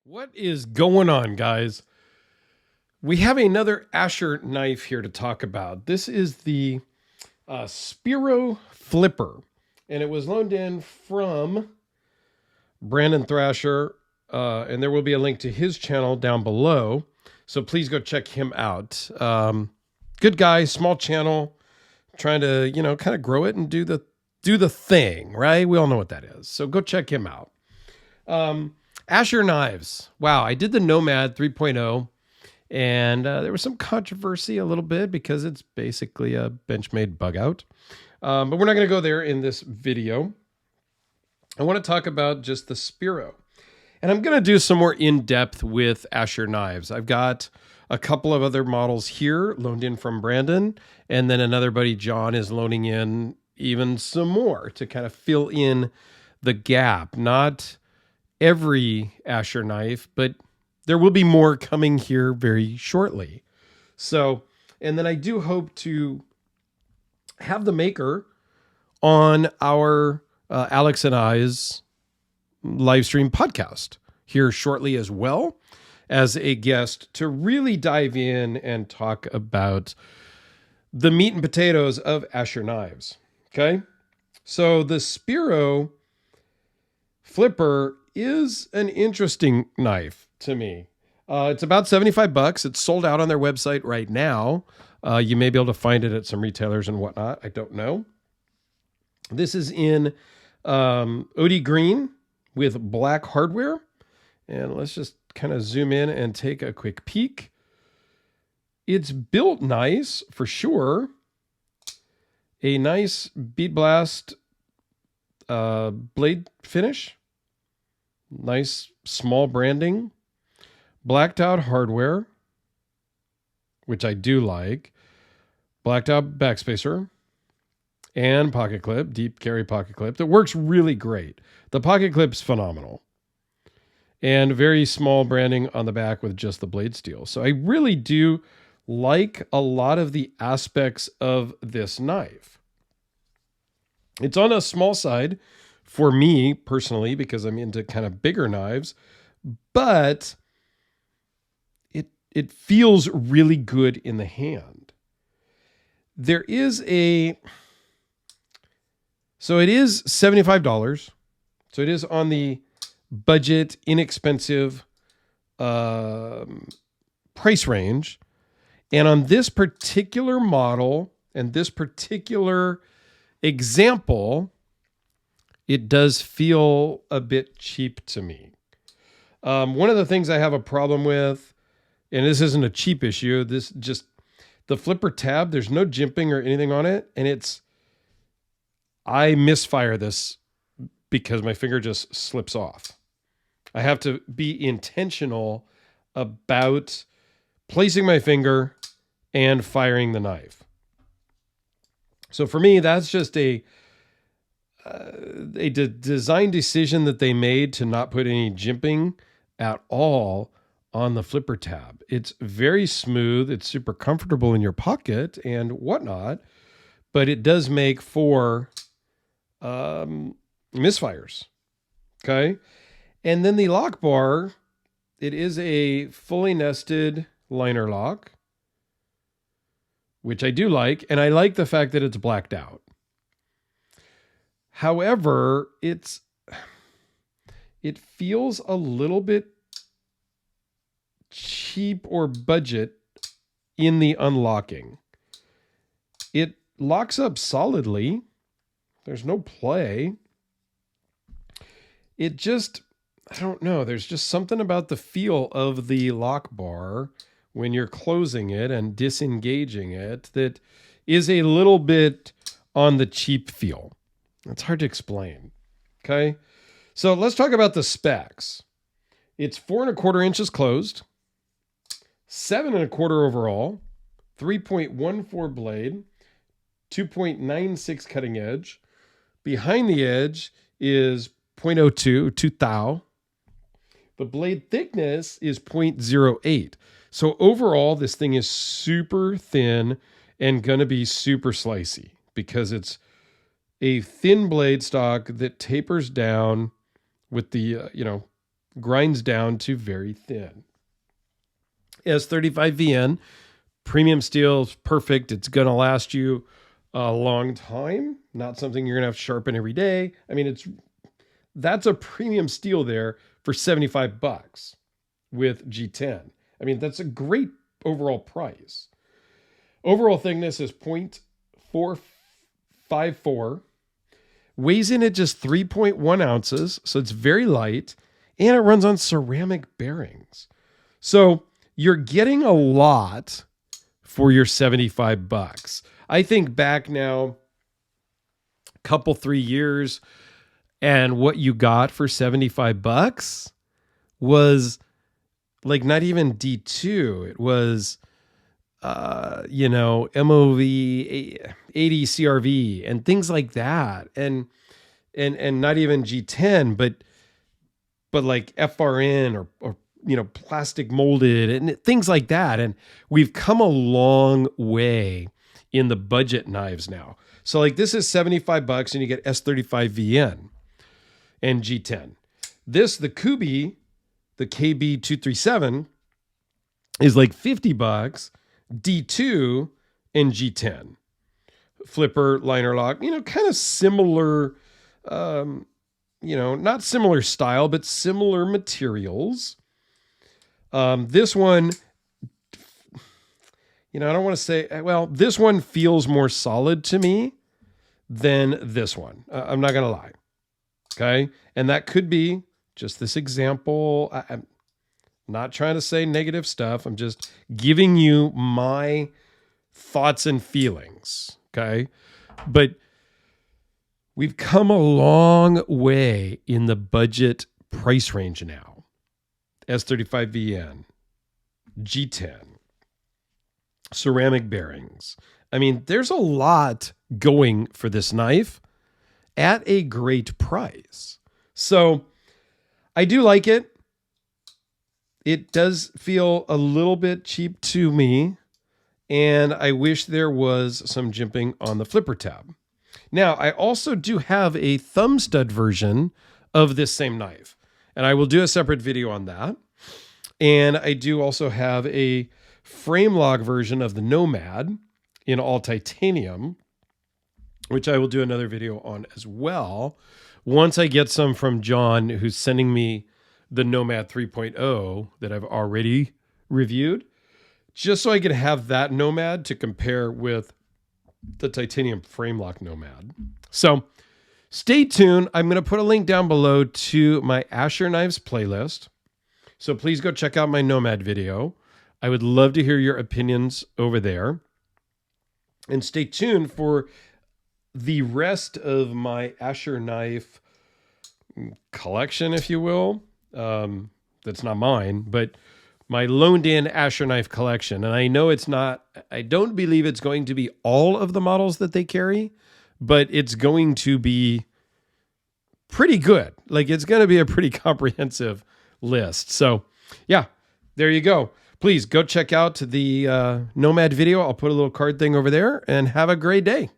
What is going on, guys? We have another Asher knife here to talk about. This is the Spiro Flipper, and it was loaned in from Brandon Thrasher, and there will be a link to his channel down below. So please go check him out. Good guy, small channel, trying to kind of grow it and do the thing, right? We all know what that is. So go check him out. Asher knives. Wow, I did the Nomad 3.0, and there was some controversy a little bit because it's basically a Benchmade bug out. But we're not going to go there in this video. I want to talk about just the Spiro. And I'm going to do some more in-depth with Asher knives. I've got a couple of other models here loaned in from Brandon, and then another buddy, John, is loaning in even some more to kind of fill in the gap. Not every Asher knife, but there will be more coming here very shortly. So, and then I do hope to have the maker on our Alex and I's live stream podcast here shortly, as well as a guest to really dive in and talk about the meat and potatoes of Asher knives. Okay. So the Spiro Flipper is an interesting knife to me. It's about $75. It's sold out on their website right now. You may be able to find it at some retailers and whatnot. I don't know. This is in OD green with black hardware. And let's just kind of zoom in and take a quick peek. It's built nice for sure. A nice bead blast blade finish. Nice small branding, blacked out hardware, which I do like, blacked out backspacer, and pocket clip, deep carry pocket clip that works really great. The pocket clip's phenomenal. And very small branding on the back with just the blade steel. So I really do like a lot of the aspects of this knife. It's on a small side for me personally, because I'm into kind of bigger knives, but it feels really good in the hand. So it is $75. So it is on the budget, inexpensive price range. And on this particular model and this particular example, it does feel a bit cheap to me. One of the things I have a problem with, and this isn't a cheap issue, this just the flipper tab, there's no jimping or anything on it. And I misfire this because my finger just slips off. I have to be intentional about placing my finger and firing the knife. So for me, that's just a design decision that they made to not put any jimping at all on the flipper tab. It's very smooth. It's super comfortable in your pocket and whatnot, but it does make for misfires. Okay. And then the lock bar, it is a fully nested liner lock, which I do like. And I like the fact that it's blacked out. However, it feels a little bit cheap or budget in the unlocking. It locks up solidly. There's no play. I don't know. There's just something about the feel of the lock bar when you're closing it and disengaging it that is a little bit on the cheap feel. It's hard to explain. Okay. So let's talk about the specs. It's 4¼ inches closed, 7¼ overall, 3.14 blade, 2.96 cutting edge. Behind the edge is 0.02, 2 thou. The blade thickness is 0.08. So overall, this thing is super thin and going to be super slicey because it's a thin blade stock that tapers down with the, grinds down to very thin. S35VN, premium steel, is perfect. It's going to last you a long time. Not something you're going to have to sharpen every day. I mean, that's a premium steel there for $75 with G10. I mean, that's a great overall price. Overall thickness is 0.454. Weighs in at just 3.1 ounces, so it's very light, and it runs on ceramic bearings. So you're getting a lot for your $75. I think back now, couple 3 years, and what you got for $75 was like not even D2. It was MOV 80 CRV and things like that. And not even G10, but like FRN or plastic molded and things like that. And we've come a long way in the budget knives now. So like this is $75 and you get S35VN and G10. The Kubi, the KB237 is like $50, D2 and G10. Flipper, liner lock, kind of similar, not similar style, but similar materials. This one, I don't want to say, this one feels more solid to me than this one. I'm not going to lie. Okay. And that could be just this example. I'm not trying to say negative stuff. I'm just giving you my thoughts and feelings. Okay. But we've come a long way in the budget price range now. S35VN, G10, ceramic bearings. I mean, there's a lot going for this knife at a great price. So I do like it. It does feel a little bit cheap to me, and I wish there was some jimping on the flipper tab. Now, I also do have a thumb stud version of this same knife, and I will do a separate video on that. And I do also have a frame lock version of the Nomad in all titanium, which I will do another video on as well once I get some from John, who's sending me the Nomad 3.0 that I've already reviewed, just so I can have that Nomad to compare with the titanium frame lock Nomad. So stay tuned. I'm going to put a link down below to my Asher Knives playlist. So please go check out my Nomad video. I would love to hear your opinions over there. And stay tuned for the rest of my Asher Knife collection, if you will. That's not mine, but my loaned in Asher Knife collection. And I know I don't believe it's going to be all of the models that they carry, but it's going to be pretty good. Like, it's going to be a pretty comprehensive list. So yeah, there you go. Please go check out the Nomad video. I'll put a little card thing over there, and have a great day.